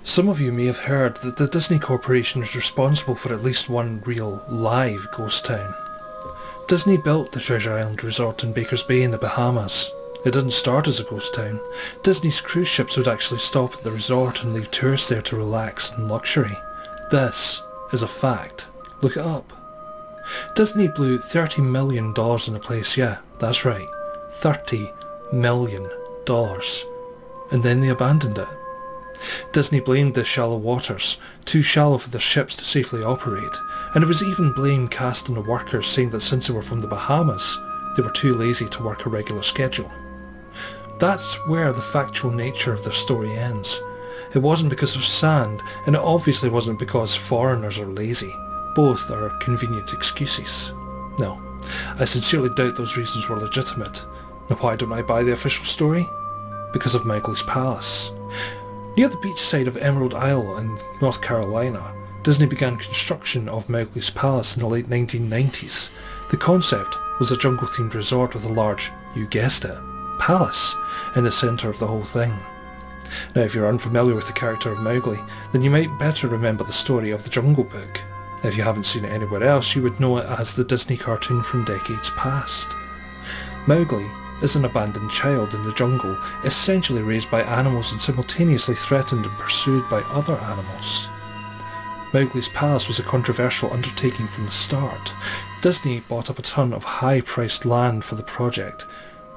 Some of you may have heard that the Disney Corporation is responsible for at least one real, live ghost town. Disney built the Treasure Island Resort in Baker's Bay in the Bahamas. It didn't start as a ghost town. Disney's cruise ships would actually stop at the resort and leave tourists there to relax in luxury. This is a fact. Look it up. Disney blew $30 million in the place, yeah, that's right. $30 million. And then they abandoned it. Disney blamed the shallow waters, too shallow for their ships to safely operate, and it was even blame cast on the workers, saying that since they were from the Bahamas, they were too lazy to work a regular schedule. That's where the factual nature of their story ends. It wasn't because of sand, and it obviously wasn't because foreigners are lazy. Both are convenient excuses. No, I sincerely doubt those reasons were legitimate. Now why don't I buy the official story? Because of MacLeod's Palace. Near the beachside of Emerald Isle in North Carolina, Disney began construction of MacLeod's Palace in the late 1990s. The concept was a jungle-themed resort with a large, you guessed it, palace in the centre of the whole thing. Now if you're unfamiliar with the character of Mowgli, then you might better remember the story of the Jungle Book. If you haven't seen it anywhere else, you would know it as the Disney cartoon from decades past. Mowgli is an abandoned child in the jungle, essentially raised by animals and simultaneously threatened and pursued by other animals. Mowgli's Palace was a controversial undertaking from the start. Disney bought up a ton of high-priced land for the project.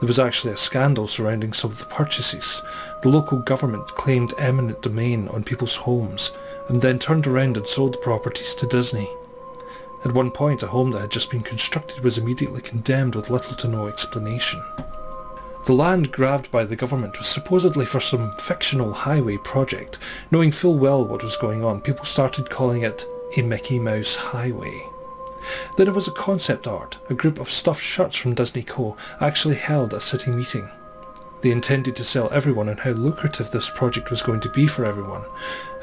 There was actually a scandal surrounding some of the purchases. The local government claimed eminent domain on people's homes, and then turned around and sold the properties to Disney. At one point, a home that had just been constructed was immediately condemned with little to no explanation. The land grabbed by the government was supposedly for some fictional highway project. Knowing full well what was going on, people started calling it a Mickey Mouse Highway. Then it was a concept art. A group of stuffed shirts from Disney Co. actually held a city meeting. They intended to sell everyone on how lucrative this project was going to be for everyone,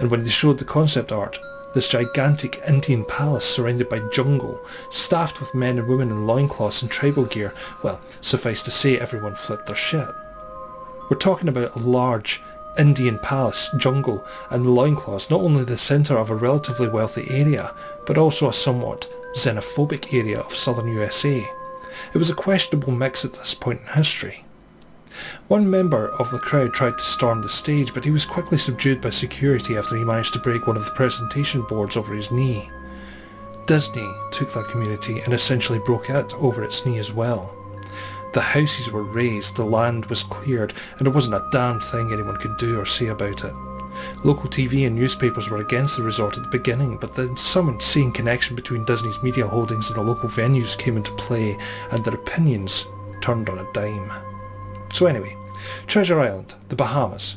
and when they showed the concept art, this gigantic Indian palace surrounded by jungle, staffed with men and women in loincloths and tribal gear, well, suffice to say everyone flipped their shit. We're talking about a large Indian palace, jungle and loincloths, not only the centre of a relatively wealthy area, but also a somewhat xenophobic area of southern USA. It was a questionable mix at this point in history. One member of the crowd tried to storm the stage, but he was quickly subdued by security after he managed to break one of the presentation boards over his knee. Disney took that community and essentially broke it over its knee as well. The houses were razed, the land was cleared, and there wasn't a damn thing anyone could do or say about it. Local TV and newspapers were against the resort at the beginning, but then some insane connection between Disney's media holdings and the local venues came into play, and their opinions turned on a dime. So anyway, Treasure Island, the Bahamas.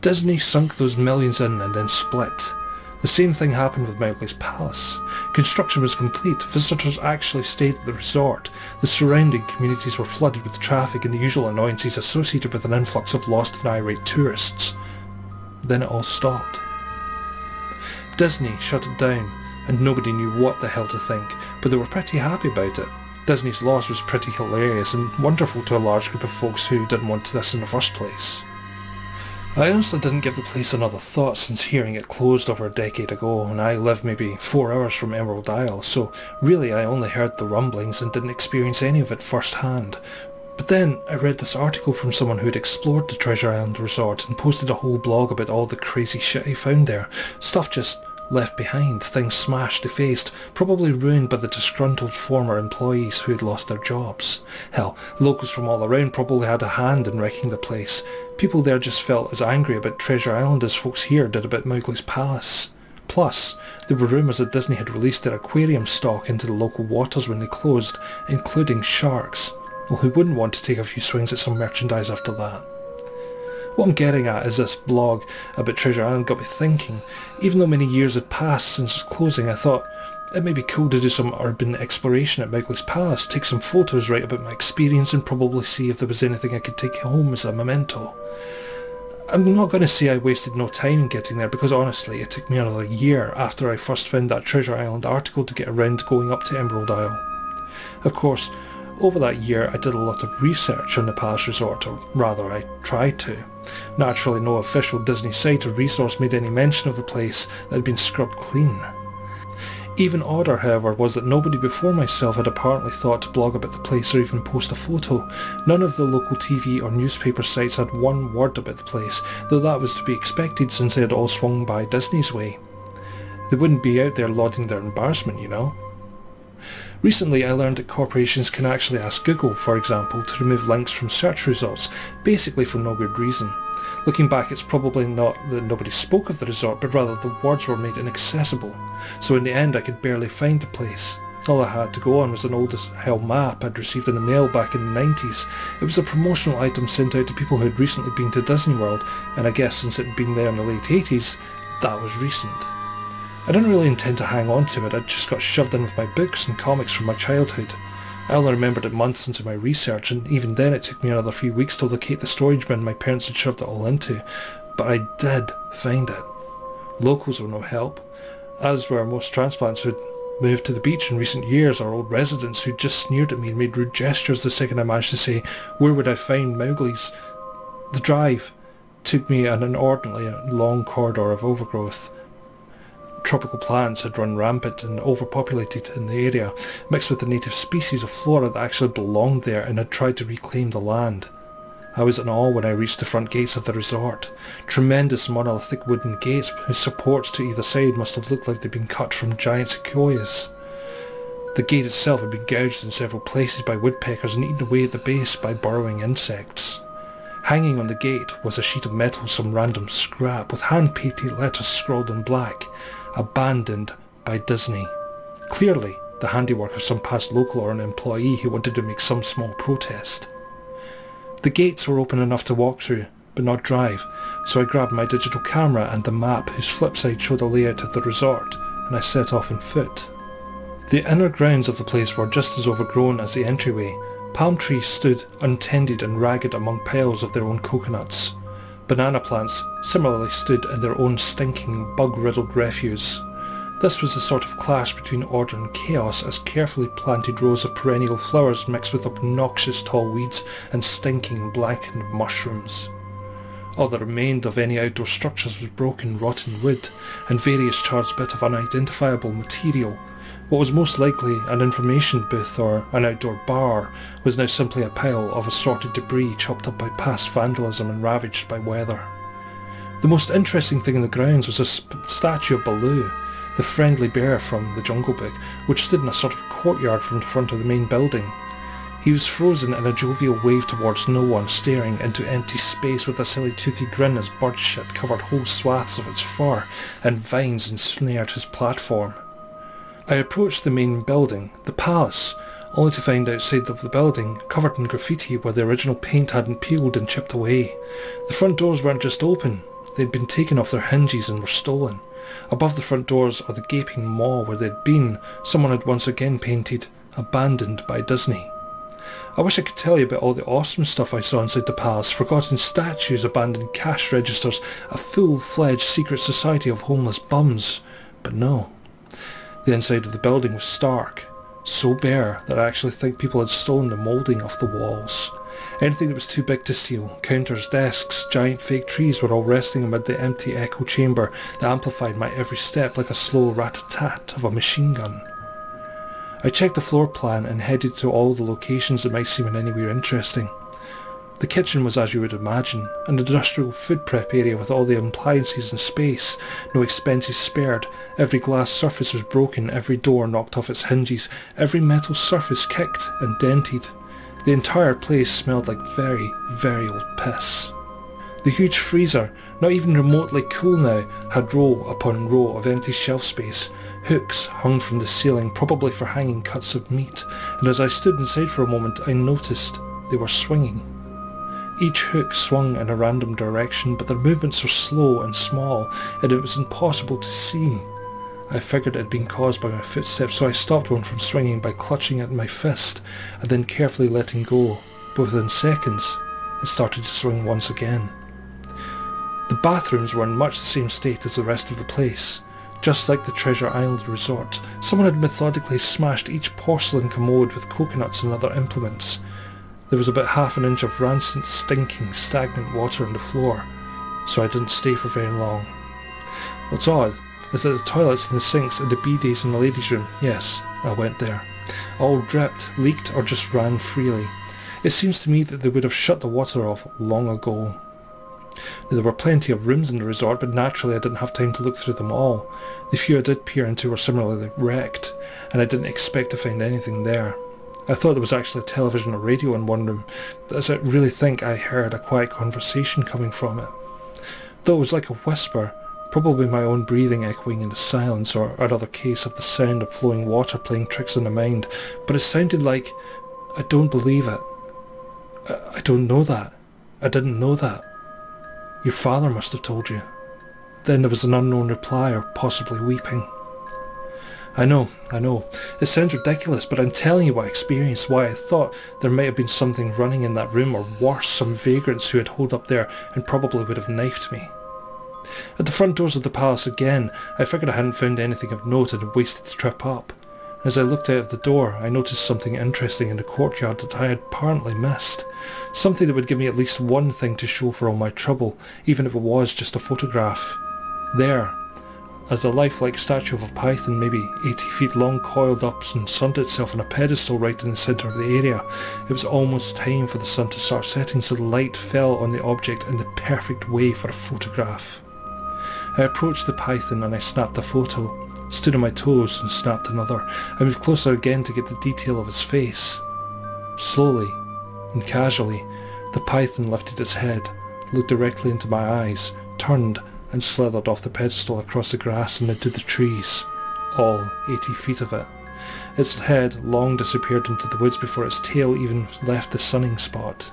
Disney sunk those millions in and then split. The same thing happened with Mowgli's Palace. Construction was complete, visitors actually stayed at the resort, the surrounding communities were flooded with traffic and the usual annoyances associated with an influx of lost and irate tourists. Then it all stopped. Disney shut it down, and nobody knew what the hell to think, but they were pretty happy about it. Disney's loss was pretty hilarious and wonderful to a large group of folks who didn't want this in the first place. I honestly didn't give the place another thought since hearing it closed over a decade ago, and I live maybe 4 hours from Emerald Isle, so really I only heard the rumblings and didn't experience any of it firsthand. But then I read this article from someone who had explored the Treasure Island Resort and posted a whole blog about all the crazy shit he found there. Stuff just left behind, things smashed, defaced, probably ruined by the disgruntled former employees who had lost their jobs. Hell, locals from all around probably had a hand in wrecking the place. People there just felt as angry about Treasure Island as folks here did about Mowgli's Palace. Plus, there were rumours that Disney had released their aquarium stock into the local waters when they closed, including sharks. Well, who wouldn't want to take a few swings at some merchandise after that? What I'm getting at is this blog about Treasure Island got me thinking. Even though many years had passed since its closing, I thought it may be cool to do some urban exploration at Mowgli's Palace, take some photos, write about my experience, and probably see if there was anything I could take home as a memento. I'm not going to say I wasted no time in getting there, because honestly it took me another year after I first found that Treasure Island article to get around to going up to Emerald Isle. Of course, Over that year I did a lot of research on the Palace Resort, or rather I tried to. Naturally no official Disney site or resource made any mention of the place that had been scrubbed clean. Even odder, however, was that nobody before myself had apparently thought to blog about the place or even post a photo. None of the local TV or newspaper sites had one word about the place, though that was to be expected since they had all swung by Disney's way. They wouldn't be out there lauding their embarrassment, you know. Recently I learned that corporations can actually ask Google, for example, to remove links from search results, basically for no good reason. Looking back, it's probably not that nobody spoke of the resort, but rather the words were made inaccessible, so in the end I could barely find the place. All I had to go on was an old as hell map I'd received in the mail back in the 90s. It was a promotional item sent out to people who had recently been to Disney World, and I guess since it had been there in the late 80s, that was recent. I didn't really intend to hang on to it, I just got shoved in with my books and comics from my childhood. I only remembered it months into my research, and even then it took me another few weeks to locate the storage bin my parents had shoved it all into, but I did find it. Locals were no help, as were most transplants who'd moved to the beach in recent years, or old residents who'd just sneered at me and made rude gestures the second I managed to say, "Where would I find Mowgli's?" The drive took me an inordinately long corridor of overgrowth. Tropical plants had run rampant and overpopulated in the area, mixed with the native species of flora that actually belonged there and had tried to reclaim the land. I was in awe when I reached the front gates of the resort. Tremendous monolithic wooden gates whose supports to either side must have looked like they'd been cut from giant sequoias. The gate itself had been gouged in several places by woodpeckers and eaten away at the base by burrowing insects. Hanging on the gate was a sheet of metal, some random scrap, with hand-painted letters scrawled in black. Abandoned by Disney. Clearly the handiwork of some past local or an employee who wanted to make some small protest. The gates were open enough to walk through, but not drive, so I grabbed my digital camera and the map whose flip side showed a layout of the resort, and I set off on foot. The inner grounds of the place were just as overgrown as the entryway. Palm trees stood untended and ragged among piles of their own coconuts. Banana plants similarly stood in their own stinking, bug-riddled refuse. This was the sort of clash between order and chaos, as carefully planted rows of perennial flowers mixed with obnoxious tall weeds and stinking blackened mushrooms. All that remained of any outdoor structures was broken, rotten wood and various charred bits of unidentifiable material. What was most likely an information booth or an outdoor bar was now simply a pile of assorted debris chopped up by past vandalism and ravaged by weather. The most interesting thing in the grounds was a statue of Baloo, the friendly bear from the Jungle Book, which stood in a sort of courtyard from the front of the main building. He was frozen in a jovial wave towards no one, staring into empty space with a silly toothy grin as bird shit covered whole swaths of its fur and vines ensnared his platform. I approached the main building, the palace, only to find outside of the building, covered in graffiti where the original paint hadn't peeled and chipped away. The front doors weren't just open, they'd been taken off their hinges and were stolen. Above the front doors of the gaping maw where they'd been, someone had once again painted, "Abandoned by Disney." I wish I could tell you about all the awesome stuff I saw inside the palace: forgotten statues, abandoned cash registers, a full-fledged secret society of homeless bums, but no. The inside of the building was stark, so bare that I actually think people had stolen the moulding off the walls. Anything that was too big to steal, counters, desks, giant fake trees were all resting amid the empty echo chamber that amplified my every step like a slow rat-a-tat of a machine gun. I checked the floor plan and headed to all the locations that might seem in any way interesting. The kitchen was as you would imagine, an industrial food prep area with all the appliances in space, no expenses spared. Every glass surface was broken, every door knocked off its hinges, every metal surface kicked and dented. The entire place smelled like very, very old piss. The huge freezer, not even remotely cool now, had row upon row of empty shelf space. Hooks hung from the ceiling, probably for hanging cuts of meat, and as I stood inside for a moment I noticed they were swinging. Each hook swung in a random direction, but their movements were slow and small, and it was impossible to see. I figured it had been caused by my footsteps, so I stopped one from swinging by clutching it in my fist, and then carefully letting go, but within seconds it started to swing once again. The bathrooms were in much the same state as the rest of the place. Just like the Treasure Island resort, someone had methodically smashed each porcelain commode with coconuts and other implements. There was about half an inch of rancid, stinking, stagnant water on the floor, so I didn't stay for very long. What's odd is that the toilets and the sinks and the bidets in the ladies' room, yes, I went there, all dripped, leaked or just ran freely. It seems to me that they would have shut the water off long ago. Now, there were plenty of rooms in the resort, but naturally I didn't have time to look through them all. The few I did peer into were similarly wrecked, and I didn't expect to find anything there. I thought there was actually a television or radio in one room, as I really think I heard a quiet conversation coming from it. Though it was like a whisper, probably my own breathing echoing in the silence, or another case of the sound of flowing water playing tricks on the mind, but it sounded like, I don't believe it. I don't know that. I didn't know that. Your father must have told you. Then there was an unknown reply, or possibly weeping. I know. It sounds ridiculous, but I'm telling you what I experienced, why I thought there might have been something running in that room, or worse, some vagrants who had holed up there and probably would have knifed me. At the front doors of the palace again, I figured I hadn't found anything of note and had wasted the trip up. As I looked out of the door, I noticed something interesting in the courtyard that I had apparently missed. Something that would give me at least one thing to show for all my trouble, even if it was just a photograph. There, as a lifelike statue of a python, maybe 80 feet long, coiled up and sunned itself on a pedestal right in the centre of the area. It was almost time for the sun to start setting, so the light fell on the object in the perfect way for a photograph. I approached the python and I snapped a photo, stood on my toes and snapped another. I moved closer again to get the detail of his face. Slowly and casually, the python lifted its head, looked directly into my eyes, turned and slithered off the pedestal across the grass and into the trees, all 80 feet of it. Its head long disappeared into the woods before its tail even left the sunning spot.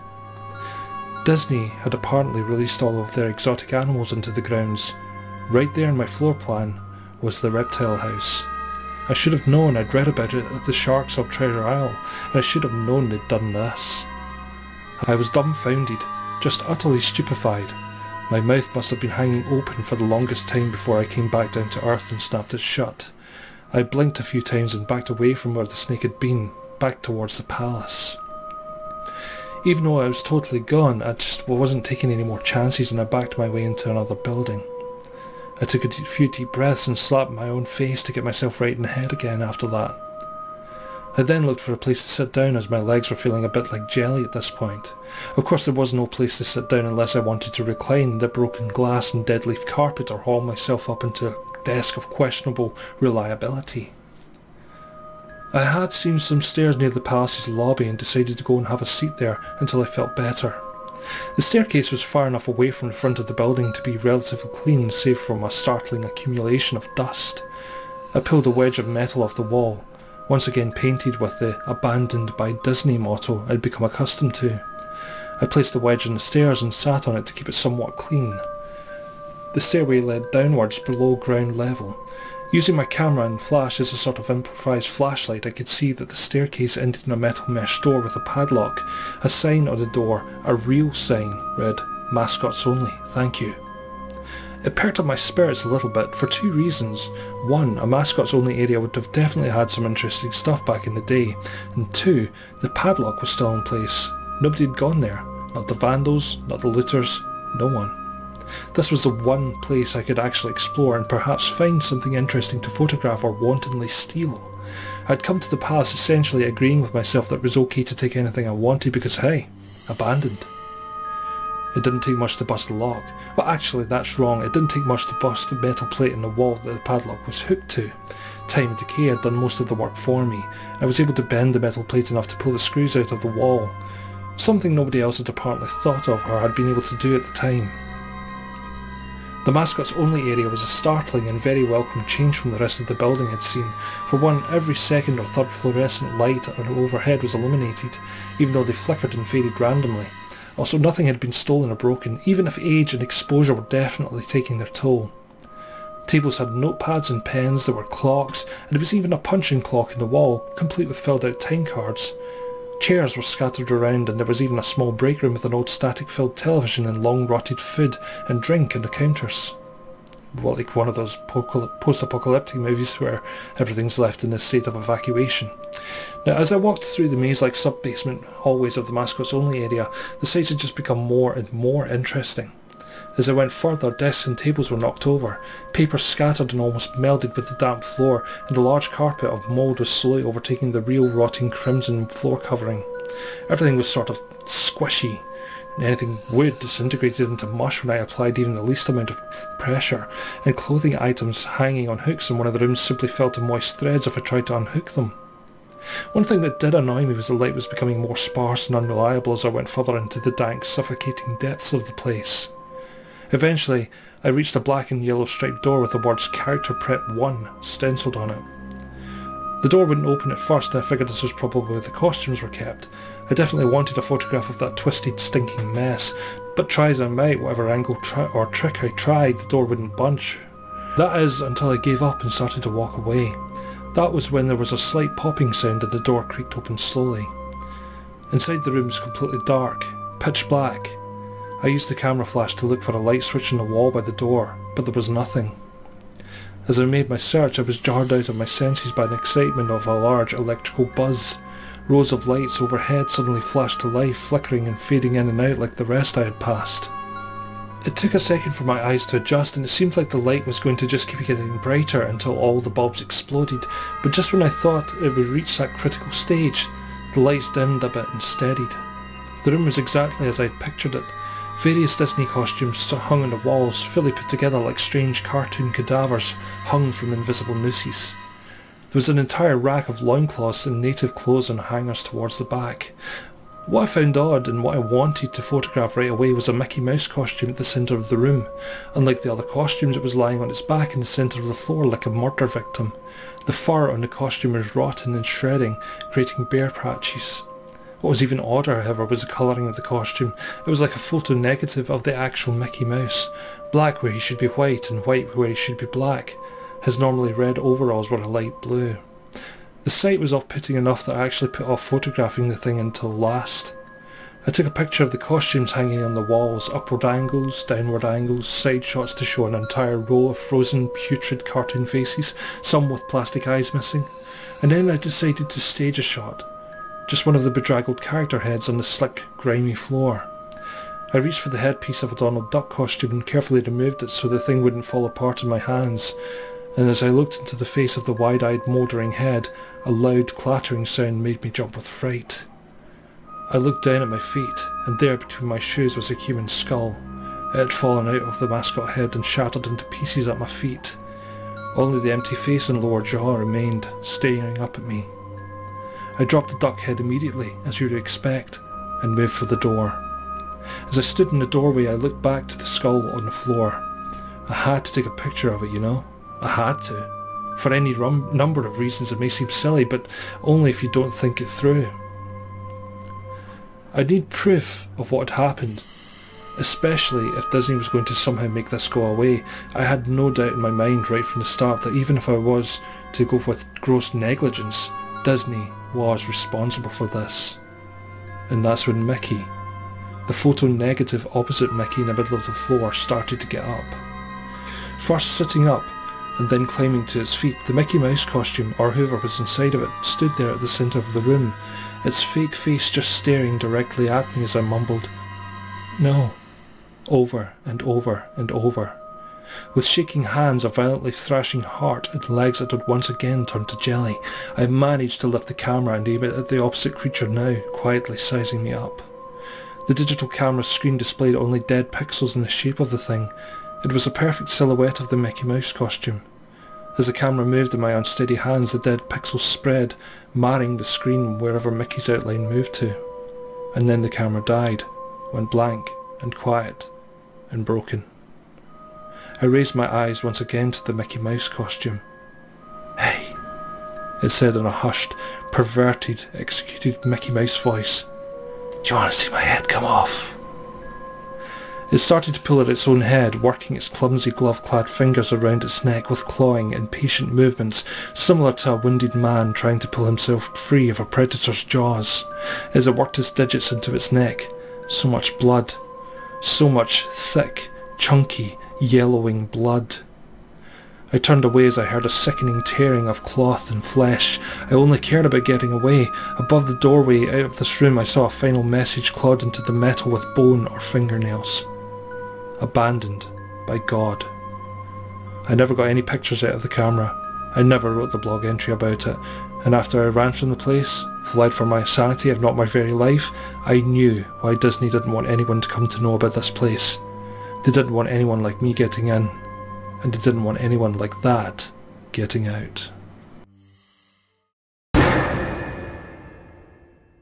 Disney had apparently released all of their exotic animals into the grounds. Right there in my floor plan was the reptile house. I should have known. I'd read about it at the Sharks of Treasure Isle, and I should have known they'd done this. I was dumbfounded, just utterly stupefied. My mouth must have been hanging open for the longest time before I came back down to earth and snapped it shut. I blinked a few times and backed away from where the snake had been, back towards the palace. Even though I was totally gone, I just wasn't taking any more chances, and I backed my way into another building. I took a few deep breaths and slapped my own face to get myself right in the head again after that. I then looked for a place to sit down, as my legs were feeling a bit like jelly at this point. Of course there was no place to sit down unless I wanted to recline in the broken glass and dead leaf carpet, or haul myself up into a desk of questionable reliability. I had seen some stairs near the palace's lobby and decided to go and have a seat there until I felt better. The staircase was far enough away from the front of the building to be relatively clean, save from a startling accumulation of dust. I pulled a wedge of metal off the wall, once again painted with the "Abandoned by Disney" motto I'd become accustomed to. I placed the wedge on the stairs and sat on it to keep it somewhat clean. The stairway led downwards below ground level. Using my camera and flash as a sort of improvised flashlight, I could see that the staircase ended in a metal mesh door with a padlock. A sign on the door, a real sign, read, "Mascots only, thank you." It perked up my spirits a little bit for two reasons. One, a mascots only area would have definitely had some interesting stuff back in the day. And two, the padlock was still in place. Nobody had gone there. Not the vandals, not the looters, no one. This was the one place I could actually explore and perhaps find something interesting to photograph or wantonly steal. I'd come to the palace essentially agreeing with myself that it was okay to take anything I wanted because, hey, abandoned. It didn't take much to bust the lock. Well, actually, that's wrong. It didn't take much to bust the metal plate in the wall that the padlock was hooked to. Time and decay had done most of the work for me. I was able to bend the metal plate enough to pull the screws out of the wall, something nobody else had apparently thought of or had been able to do at the time. The mascots only area was a startling and very welcome change from the rest of the building I'd seen. For one, every second or third fluorescent light overhead was illuminated, even though they flickered and faded randomly. Also, nothing had been stolen or broken, even if age and exposure were definitely taking their toll. Tables had notepads and pens, there were clocks, and there was even a punching clock in the wall, complete with filled out time cards. Chairs were scattered around, and there was even a small break room with an old static-filled television and long rotted food and drink on the counters. like one of those post-apocalyptic movies where everything's left in a state of evacuation. Now, as I walked through the maze-like sub-basement hallways of the mascots only area, the sights had just become more and more interesting. As I went further, desks and tables were knocked over, paper scattered and almost melded with the damp floor, and a large carpet of mould was slowly overtaking the real rotting crimson floor covering. Everything was sort of squishy, and anything wood disintegrated into mush when I applied even the least amount of pressure, and clothing items hanging on hooks in one of the rooms simply fell to moist threads if I tried to unhook them. One thing that did annoy me was the light was becoming more sparse and unreliable as I went further into the dank, suffocating depths of the place. Eventually, I reached a black and yellow striped door with the words Character Prep 1 stencilled on it. The door wouldn't open at first, and I figured this was probably where the costumes were kept. I definitely wanted a photograph of that twisted, stinking mess, but try as I might, whatever angle or trick I tried, the door wouldn't budge. That is, until I gave up and started to walk away. That was when there was a slight popping sound and the door creaked open slowly. Inside the room was completely dark, pitch black. I used the camera flash to look for a light switch on the wall by the door, but there was nothing. As I made my search, I was jarred out of my senses by an excitement of a large electrical buzz. Rows of lights overhead suddenly flashed to life, flickering and fading in and out like the rest I had passed. It took a second for my eyes to adjust, and it seemed like the light was going to just keep getting brighter until all the bulbs exploded, but just when I thought it would reach that critical stage, the lights dimmed a bit and steadied. The room was exactly as I'd pictured it. Various Disney costumes hung on the walls, fully put together like strange cartoon cadavers hung from invisible nooses. There was an entire rack of loincloths and native clothes on hangers towards the back. What I found odd and what I wanted to photograph right away was a Mickey Mouse costume at the centre of the room. Unlike the other costumes, it was lying on its back in the centre of the floor like a murder victim. The fur on the costume was rotten and shredding, creating bare patches. What was even odder, however, was the colouring of the costume. It was like a photo negative of the actual Mickey Mouse. Black where he should be white and white where he should be black. His normally red overalls were a light blue. The sight was off-putting enough that I actually put off photographing the thing until last. I took a picture of the costumes hanging on the walls, upward angles, downward angles, side shots to show an entire row of frozen, putrid cartoon faces, some with plastic eyes missing. And then I decided to stage a shot. Just one of the bedraggled character heads on the slick, grimy floor. I reached for the headpiece of a Donald Duck costume and carefully removed it so the thing wouldn't fall apart in my hands, and as I looked into the face of the wide-eyed, mouldering head, a loud, clattering sound made me jump with fright. I looked down at my feet, and there between my shoes was a human skull. It had fallen out of the mascot head and shattered into pieces at my feet. Only the empty face and lower jaw remained, staring up at me. I dropped the duck head immediately, as you would expect, and moved for the door. As I stood in the doorway, I looked back to the skull on the floor. I had to take a picture of it, you know. I had to. For any number of reasons it may seem silly, but only if you don't think it through. I need proof of what had happened, especially if Disney was going to somehow make this go away. I had no doubt in my mind right from the start that even if I was to go with gross negligence, Disney was responsible for this. And that's when Mickey, the photo negative opposite Mickey in the middle of the floor, started to get up. First sitting up, and then climbing to its feet, the Mickey Mouse costume, or whoever was inside of it, stood there at the centre of the room, its fake face just staring directly at me as I mumbled, "No," over and over and over. With shaking hands, a violently thrashing heart, and legs that had once again turned to jelly, I managed to lift the camera and aim it at the opposite creature now, quietly sizing me up. The digital camera screen displayed only dead pixels in the shape of the thing. It was a perfect silhouette of the Mickey Mouse costume. As the camera moved in my unsteady hands, the dead pixels spread, marring the screen wherever Mickey's outline moved to. And then the camera died, went blank and quiet and broken. I raised my eyes once again to the Mickey Mouse costume. "Hey," it said in a hushed, perverted, executed Mickey Mouse voice. "Do you want to see my head come off?" It started to pull at its own head, working its clumsy glove-clad fingers around its neck with clawing, impatient movements, similar to a wounded man trying to pull himself free of a predator's jaws. As it worked its digits into its neck, so much blood, so much thick, chunky, yellowing blood. I turned away as I heard a sickening tearing of cloth and flesh. I only cared about getting away. Above the doorway out of this room I saw a final message clawed into the metal with bone or fingernails. Abandoned by God. I never got any pictures out of the camera. I never wrote the blog entry about it, and after I ran from the place, fled for my sanity if not my very life, I knew why Disney didn't want anyone to come to know about this place. They didn't want anyone like me getting in, and they didn't want anyone like that getting out.